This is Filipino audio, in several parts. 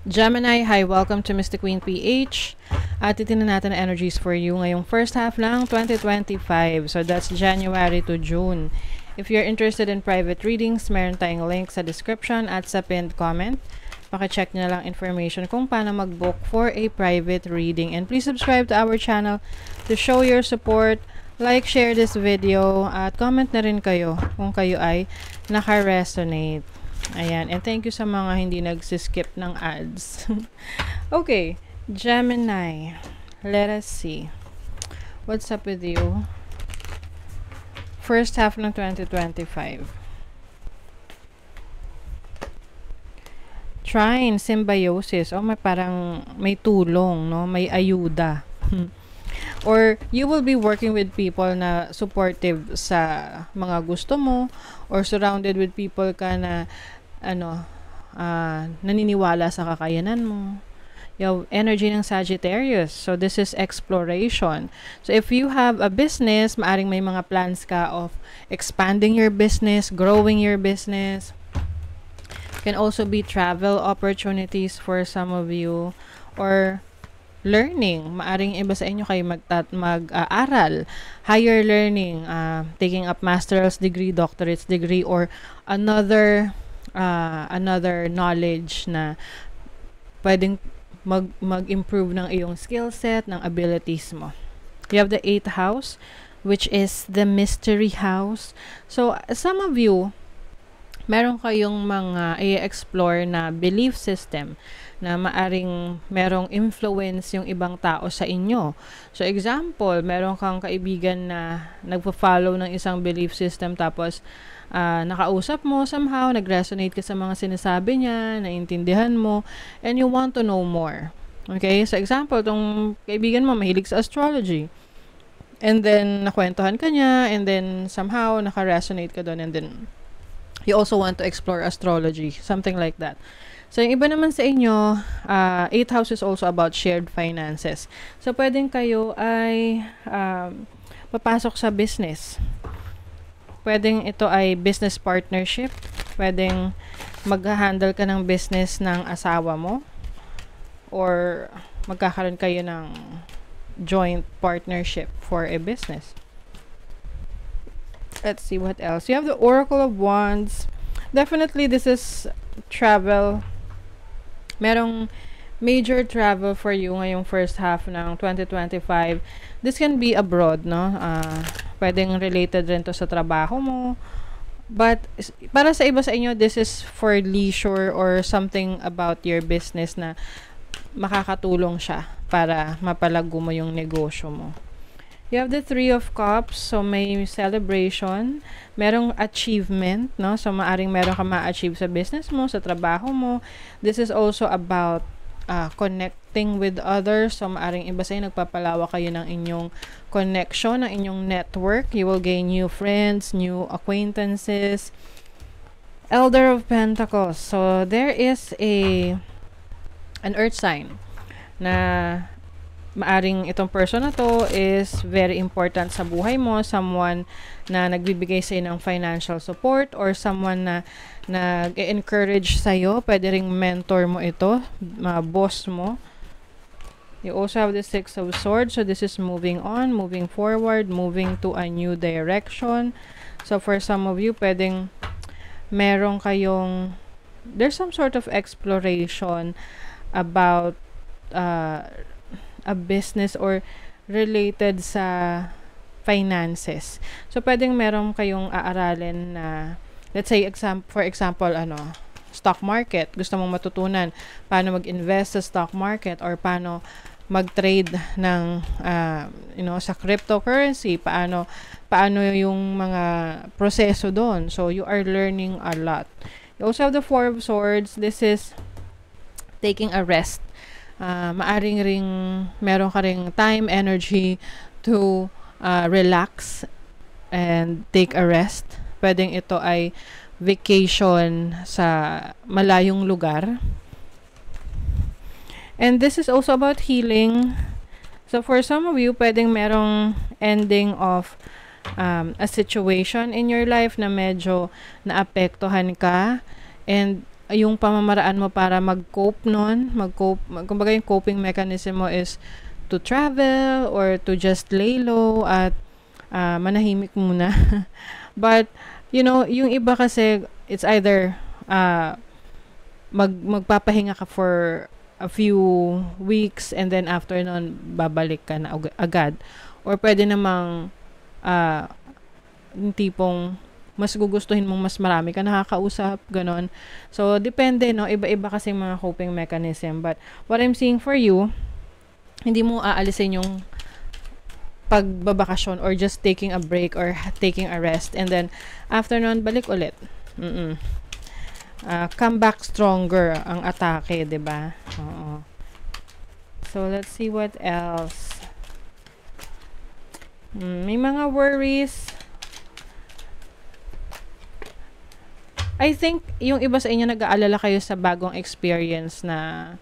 Gemini, hi, welcome to Mystic Queen PH. At titingnan natin ang energies for you ngayong first half ng 2025. So that's January to June. If you're interested in private readings, meron tayong link sa description at sa pinned comment. Pakicheck nyo lang information kung paano mag-book for a private reading. And please subscribe to our channel to show your support. Like, share this video, at comment na rin kayo kung kayo ay naka-resonate. Ayan. And thank you sa mga hindi nagsiskip ng ads. Okay. Gemini. Let us see. What's up with you? First half ng 2025. Trine, symbiosis. Oh, may parang may tulong, no? May ayuda. Or you will be working with people na supportive sa mga gusto mo, or surrounded with people ka na naniniwala sa kakayanan mo. You have energy ng Sagittarius. So this is exploration. So if you have a business, maaring may mga plans ka of expanding your business, growing your business. Can also be travel opportunities for some of you, or learning. Maaring iba sa inyo kayo mag-aaral, higher learning, taking up master's degree, doctorate's degree, or another knowledge na pwedeng mag-improve ng iyong skill set, ng abilities mo. You have the 8th house, which is the mystery house. So, some of you, meron kayong mga i-explore na belief system na maaring merong influence yung ibang tao sa inyo. So, example, meron kang kaibigan na nagpo-follow ng isang belief system, tapos nakausap mo somehow, nag-resonate ka sa mga sinasabi niya, naintindihan mo, and you want to know more. Okay? So, example, tong kaibigan mo mahilig sa astrology. And then, nakwentuhan ka niya, and then somehow, naka-resonate ka doon, and then you also want to explore astrology. Something like that. So, yung iba naman sa inyo, 8th house is also about shared finances. So, pwedeng kayo ay papasok sa business. Pwedeng ito ay business partnership. Pwedeng mag-handle ka ng business ng asawa mo. Or magkakaroon kayo ng joint partnership for a business. Let's see what else. You have the Oracle of Wands. Definitely, this is travel. Merong major travel for you ngayong first half ng 2025. This can be abroad, no? Pwedeng related rin to sa trabaho mo. But, para sa iba sa inyo, this is for leisure or something about your business na makakatulong siya para mapalago mo yung negosyo mo. You have the 3 of Cups, so may celebration, merong achievement, no? So, maaring meron ka ma-achieve sa business mo, sa trabaho mo. This is also about connecting with others. So, maaring iba sa'yo, nagpapalawa kayo ng inyong connection, ng inyong network. You will gain new friends, new acquaintances. Elder of Pentacles. So, there is an earth sign na maaring itong person na to is very important sa buhay mo, someone na nagbibigay sa'yo ng financial support, or someone na nag-encourage sa'yo. Pwede ring mentor mo ito, boss mo. You also have the 6 of Swords, so this is moving on, moving forward, moving to a new direction. So for some of you, pwedeng meron kayong, there's some sort of exploration about a business or related sa finances. So, pwedeng meron kayong aaralin na, let's say, for example, stock market. Gusto mong matutunan paano mag-invest sa stock market, or paano mag-trade ng, sa cryptocurrency, paano yung mga proseso doon. So, you are learning a lot. You also have the 4 of Swords. This is taking a rest. Maaring ring meron ka ring time, energy to relax and take a rest. Pwedeng ito ay vacation sa malayong lugar. And this is also about healing. So for some of you, pwedeng merong ending of a situation in your life na medyo naapektuhan ka, and yung pamamaraan mo para mag-cope nun, kumbaga yung coping mechanism mo is to travel or to just lay low at manahimik muna. But, yung iba kasi, it's either magpapahinga ka for a few weeks and then after nun, babalik ka na agad. Or pwede namang yung tipong mas gugustuhin mong mas marami ka nakakausap, ganon. So, depende, no? Iba-iba kasi mga coping mechanism. But, what I'm seeing for you, hindi mo aalisin yung pagbabakasyon or just taking a break or taking a rest. And then, after nun, balik ulit. Come back stronger ang atake, diba? Oo. So, let's see what else. May mga worries. I think, yung iba sa inyo nag-aalala kayo sa bagong experience na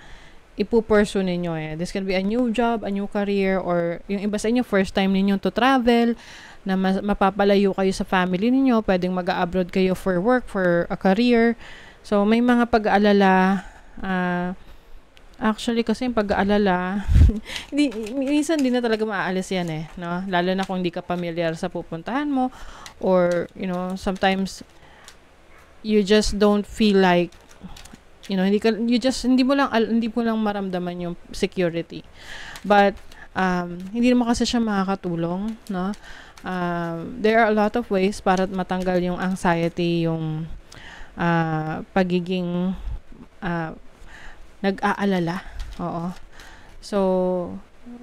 ipupursue ninyo eh. This can be a new job, a new career, or yung iba sa inyo, first time ninyo to travel, na mapapalayo kayo sa family ninyo, pwedeng mag-abroad kayo for work, for a career. So, may mga pag-aalala. Actually, kasi yung pag-aalala, minsan di na talaga maaalis yan eh. No? Lalo na kung hindi ka familiar sa pupuntahan mo, or, sometimes, you just don't feel like hindi mo lang maramdaman yung security. But hindi naman kasi siya makakatulong, no? There are a lot of ways para matanggal yung anxiety, yung pagiging nag-aalala. Oo. So,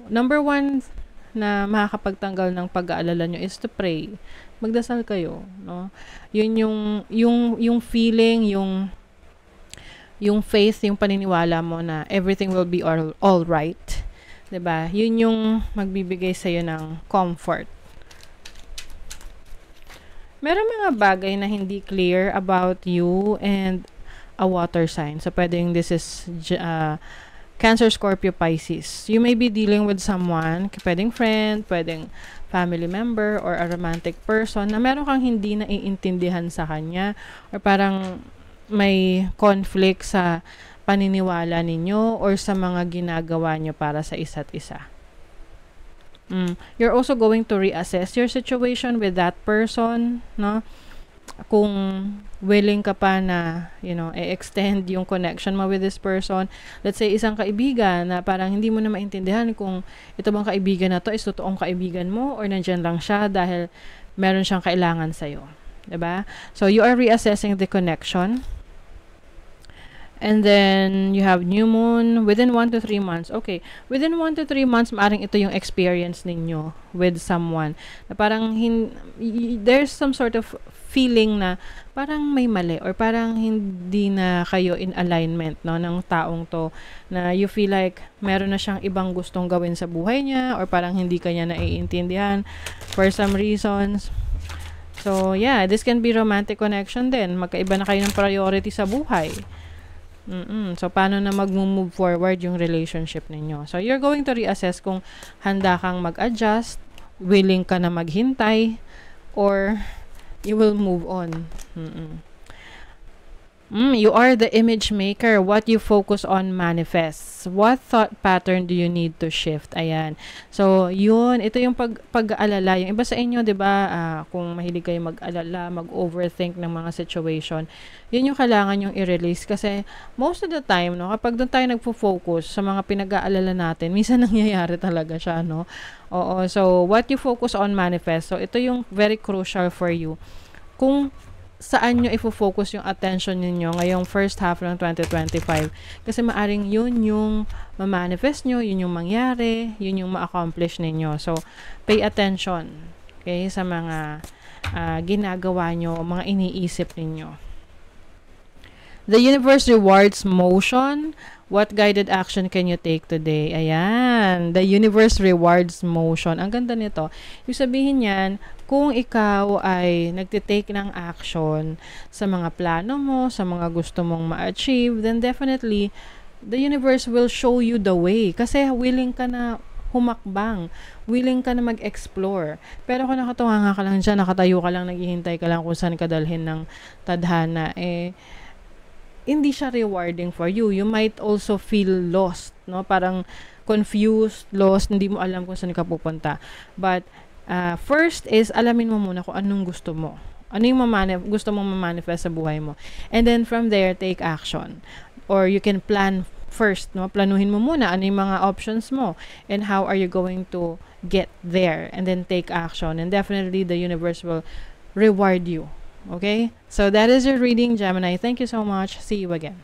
number 1 na makakapagtanggal ng pag-aalala nyo is to pray. Magdasal kayo, no? Yun yung feeling, yung faith, yung paniniwala mo na everything will be all right. 'Di ba? Yun yung magbibigay sa iyo ng comfort. Meron mga bagay na hindi clear about you and a water sign. So, pwedeng this is Cancer, Scorpio, Pisces. You may be dealing with someone, pwedeng friend, pwedeng family member, or a romantic person na meron kang hindi naiintindihan sa kanya, or parang may conflict sa paniniwala ninyo or sa mga ginagawa nyo para sa isa't isa. You're also going to reassess your situation with that person, no? Kung willing ka pa na, i-extend yung connection mo with this person. Let's say, isang kaibigan na parang hindi mo na maintindihan kung ito bang kaibigan na to is totoong kaibigan mo or nandyan lang siya dahil meron siyang kailangan sa'yo. Diba? So, you are reassessing the connection. And then, you have new moon within 1 to 3 months. Okay. Within 1 to 3 months, maaring ito yung experience ninyo with someone. Na parang, there's some sort of feeling na parang may mali or parang hindi na kayo in alignment, no, ng taong to. Na you feel like meron na siyang ibang gustong gawin sa buhay niya or parang hindi ka niya naiintindihan for some reasons. So, yeah, this can be romantic connection din. Magkaiba na kayo ng priority sa buhay. So, paano na mag-move forward yung relationship ninyo? So, you're going to reassess kung handa kang mag-adjust, willing ka na maghintay, or you will move on. You are the image maker. What you focus on manifests. What thought pattern do you need to shift? Ayan. So, yun. Ito yung pag-aalala. Yung iba sa inyo, di ba, kung mahilig kayo mag-alala, mag-overthink ng mga situation, yun yung kailangan yung i-release. Kasi, most of the time, no, kapag doon tayo nagpo-focus sa mga pinag-aalala natin, minsan nangyayari talaga siya, no? Oo. So, what you focus on manifests. So, ito yung very crucial for you. Kung saan nyo ifo-focus yung attention ninyo ngayong first half ng 2025. Kasi maaring yun yung ma-manifest nyo, yun yung mangyari, yun yung ma-accomplish ninyo. So, pay attention, okay, sa mga ginagawa nyo, mga iniisip ninyo. The universe rewards motion. What guided action can you take today? Ayan. The universe rewards motion. Ang ganda nito. Yung sabihin yan, kung ikaw ay nagtitake ng action sa mga plano mo, sa mga gusto mong ma-achieve, then definitely, the universe will show you the way. Kasi willing ka na humakbang. Willing ka na mag-explore. Pero kung nakatunganga ka lang dyan, nakatayo ka lang, naghihintay ka lang kung saan ka dalhin ng tadhana, hindi siya rewarding for you. You might also feel lost, no? Parang confused, lost, hindi mo alam kung saan ka pupunta. But first is alamin mo muna kung anong gusto mo. Ano yung gusto mong ma-manifest sa buhay mo. And then from there, take action. Or you can plan first, no? Planuhin mo muna ano yung mga options mo and how are you going to get there, and then take action, and definitely the universe will reward you. Okay? So that is your reading, Gemini. Thank you so much. See you again.